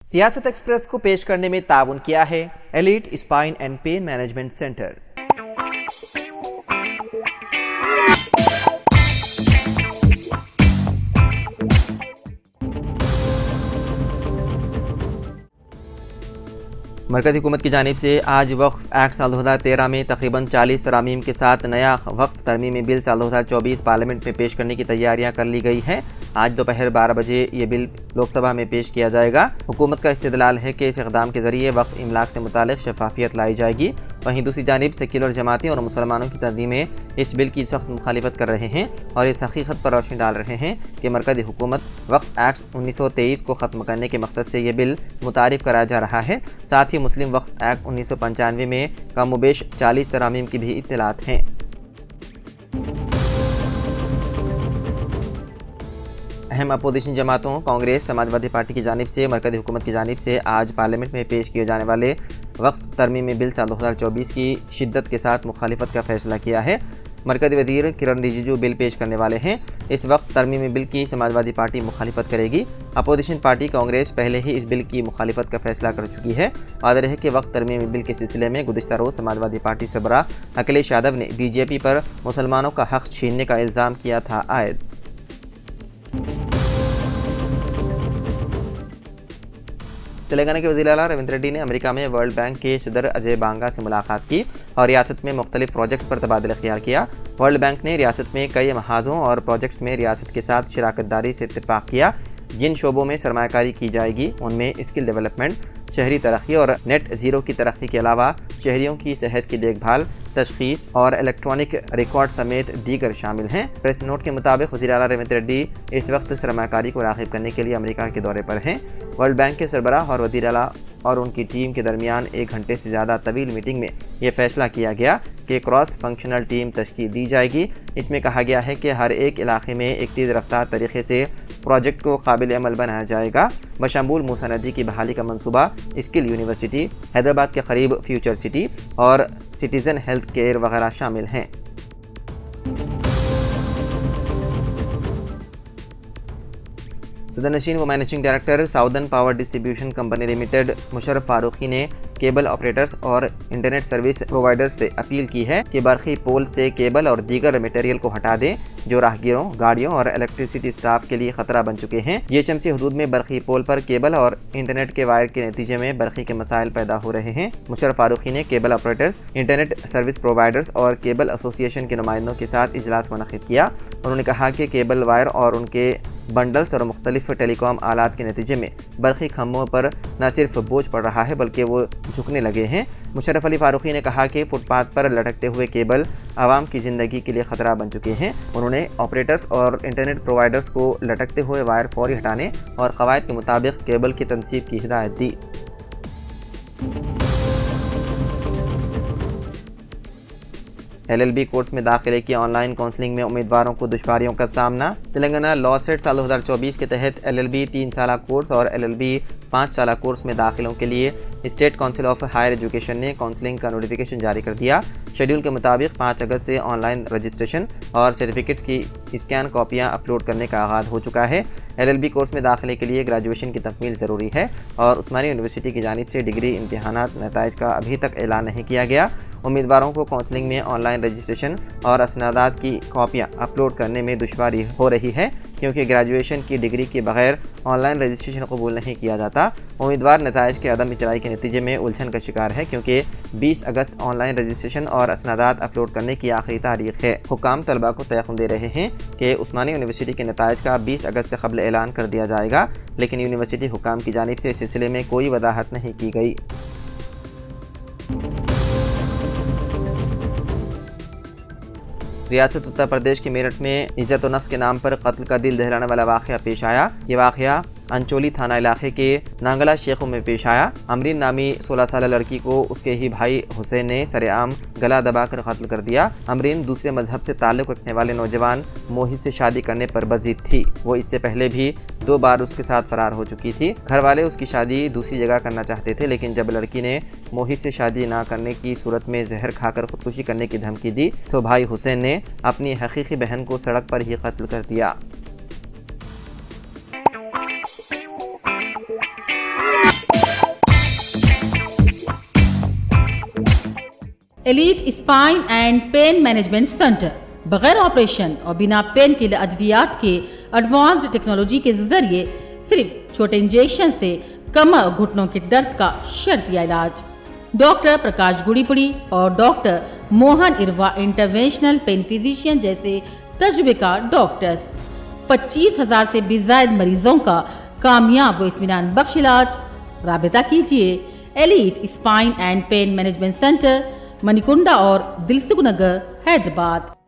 सियासत एक्सप्रेस को पेश करने में ताउन किया है elite spine and pain management centre. मरकज़ी हुकूमत की जानिब से आज वक्फ एक्ट साल 2013 में तकरीबन 40 तरामीम के साथ नया वक्फ तरमीमी बिल साल 2024 पार्लियामेंट में पेश करने की तैयारियां कर ली गई हैं। आज दोपहर 12 बजे ये बिल लोकसभा में पेश किया जाएगा। हुकूमत का इस्तेदलाल है कि इस इक़दाम के ज़रिए वक्फ इमलाक से मुतालिक शफाफियत लाई जाएगी। वहीं दूसरी जानिब सेक्युलर जमातें और मुसलमानों की तंजीमें इस बिल की सख्त मुखालिफत कर रहे हैं और इस हकीकत पर रोशनी डाल रहे हैं कि मरकज़ी हुकूमत वक्फ एक्ट 1923 को ख़त्म करने के मकसद से ये बिल मुतारिफ कराया जा रहा है। साथ ही मुस्लिम वक्फ एक्ट 1995 में कमोबेश 40 तरामीम की भी इत्तलात हैं। अहम अपोजिशन जमातों कांग्रेस, समाजवादी पार्टी की जानिब से मरकज़ी हुकूमत की जानिब से आज पार्लियामेंट में पेश किए जाने वाले वक्फ तरमीमी बिल साल 2024 की शिद्दत के साथ मुखालिफत का फैसला किया है। मरकज़ी वज़ीर किरण रिजिजू बिल पेश करने वाले हैं। इस वक्त तरमीमी बिल की समाजवादी पार्टी मुखालिफत करेगी। अपोजिशन पार्टी कांग्रेस पहले ही इस बिल की मुखालिफत का फैसला कर चुकी है। वाज़ेह है कि वक्त तरमीमी बिल के सिलसिले में गुज़िश्ता रोज़ समाजवादी पार्टी सरबराह अखिलेश यादव ने बीजेपी पर मुसलमानों का हक़ छीनने का इल्ज़ाम किया था आयद। तेलंगाना के वज़ीर आला रविंद्र रेड्डी ने अमेरिका में वर्ल्ड बैंक के सदर अजय बांगा से मुलाकात की और रियासत में मुख्तलिफ प्रोजेक्ट्स पर तबादला ख्याल किया। वर्ल्ड बैंक ने रियासत में कई महाजों और प्रोजेक्ट्स में रियासत के साथ शराकत दारी से इत्तेफाक किया। जिन शोबों में सरमायाकारी की जाएगी उनमें स्किल डेवलपमेंट, शहरी तरक्की और नेट ज़ीरो की तरक्की के अलावा शहरियों की सेहत की देखभाल, तशख़ीस और इलेक्ट्रॉनिक रिकॉर्ड समेत दीगर शामिल हैं। प्रेस नोट के मुताबिक वज़ीर आला रविंद्र रेड्डी इस वक्त सरमायाकारी को राग़िब करने के लिए अमेरिका के दौरे पर हैं। वर्ल्ड बैंक के सरबराह और वज़ीर आला और उनकी टीम के दरमियान 1 घंटे से ज़्यादा तवील मीटिंग में यह फ़ैसला किया गया कि क्रॉस फंक्शनल टीम तश्कील दी जाएगी। इसमें कहा गया है कि हर एक इलाके में एक तेज़ रफ्तार तरीके से प्रोजेक्ट को काबिल अमल बनाया जाएगा। बशमूल मूसा नदी की बहाली का मंसूबा, स्किल यूनिवर्सिटी, हैदराबाद के करीब फ्यूचर सिटी और सिटीज़न हेल्थ केयर वगैरह शामिल हैं। सदर नशीन व managing director southern power distribution company limited Musharraf Farooqui ने केबल ऑपरेटर्स और इंटरनेट सर्विस प्रोवाइडर्स से अपील की है कि बरक़ी पोल से केबल और दीगर मटेरियल को हटा दें जो राहगीरों, गाड़ियों और इलेक्ट्रिसिटी स्टाफ के लिए खतरा बन चुके हैं। जीएचएमसी हदूद में बरक़ी पोल पर केबल और इंटरनेट के वायर के नतीजे में बरक़ी के मसाइल पैदा हो रहे हैं। मुशर्रफ फारूकी ने cable operators, internet service providers और केबल एसोसिएशन के नुमाइंदों के साथ इजलास मुनक़िद किया। उन्होंने कहा कि केबल वायर और उनके बंडल्स और मुख्तलिफ टेलीकॉम आलात के नतीजे में बरक़ी खम्भों पर न सिर्फ बोझ पड़ रहा है बल्कि वो झुकने लगे हैं। मुशर्रफ अली फारूकी ने कहा कि फुटपाथ पर लटकते हुए केबल आवाम की ज़िंदगी के लिए ख़तरा बन चुके हैं। उन्होंने ऑपरेटर्स और इंटरनेट प्रोवाइडर्स को लटकते हुए वायर फौरी हटाने और क़वायद के मुताबिक केबल की तनसीब की हिदायत दी। LLB कोर्स में दाखिले की ऑनलाइन काउंसलिंग में उम्मीदवारों को दुश्वारियों का सामना। तेलंगाना लॉ सेट साल 2024 के तहत LLB 3 साला कोर्स और LLB 5 साला कोर्स में दाखिलों के लिए state council of higher education ने काउंसलिंग का नोटिफिकेशन जारी कर दिया। शेड्यूल के मुताबिक 5 अगस्त से ऑनलाइन रजिस्ट्रेशन और सर्टिफिकेट्स की स्कैन कॉपियां अपलोड करने का आगाज़ हो चुका है। LLB कोर्स में दाखिले के लिए ग्रेजुएशन की तकमील ज़रूरी है और उस्मानी यूनिवर्सिटी की जानिब से डिग्री इम्तिहानात नताइज का अभी तक ऐलान नहीं किया गया। उम्मीदवारों को काउंसलिंग में ऑनलाइन रजिस्ट्रेशन और असनादात की कॉपियां अपलोड करने में दुश्वारी हो रही है क्योंकि ग्रेजुएशन की डिग्री के बगैर ऑनलाइन रजिस्ट्रेशन कबूल नहीं किया जाता। उम्मीदवार नताइज के अदम इजराई के नतीजे में उलझन का शिकार है क्योंकि 20 अगस्त ऑनलाइन रजिस्ट्रेशन और असनादात अपलोड करने की आखिरी तारीख है। हुकाम तलबा को तयक़ुन दे रहे हैं कि उस्मानी यूनिवर्सिटी के नताइज का 20 अगस्त से कबल ऐलान कर दिया जाएगा, लेकिन यूनिवर्सिटी हुकाम की जानिब से इस सिलसिले में कोई वजाहत नहीं की गई। रियासत उत्तर प्रदेश के मेरठ में इज़्ज़त व नफ्स के नाम पर कत्ल का दिल दहलाने वाला वाक़या पेश आया। ये वाक़या अंचोली थाना इलाके के नांगला शेखों में पेश आया। अमरीन नामी 16 साल लड़की को उसके ही भाई हुसैन ने सरेआम गला दबाकर कत्ल कर दिया। अमरीन दूसरे मजहब से ताल्लुक़ रखने वाले नौजवान मोहित से शादी करने पर बज़िद थी। वो इससे पहले भी 2 बार उसके साथ फरार हो चुकी थी। घर वाले उसकी शादी दूसरी जगह करना चाहते थे, लेकिन जब लड़की ने मोहित से शादी ना करने की सूरत में जहर खाकर खुदकुशी करने की धमकी दी तो भाई हुसैन ने अपनी हकीकी बहन को सड़क पर ही कत्ल कर दिया। Elite spine and pain management centre بغیر آپریشن اور بنا پین کے ادویات کے ایڈوانسڈ ٹیکنالوجی کے ذریعے صرف چھوٹے انجیکشن سے کمر اور گھٹنوں کے درد کا شرطیہ علاج. ڈاکٹر پرکاش گوڑی پوڑی اور ڈاکٹر موہن اروا انٹرونشنل پین فزیشین جیسے تجربے کار ڈاکٹرز. 25,000 سے بھی زائد مریضوں کا کامیاب و اطمینان بخش علاج. رابطہ کیجیے elite spine and pain management centre, Manikonda اور دلسکھ نگر، حیدرآباد.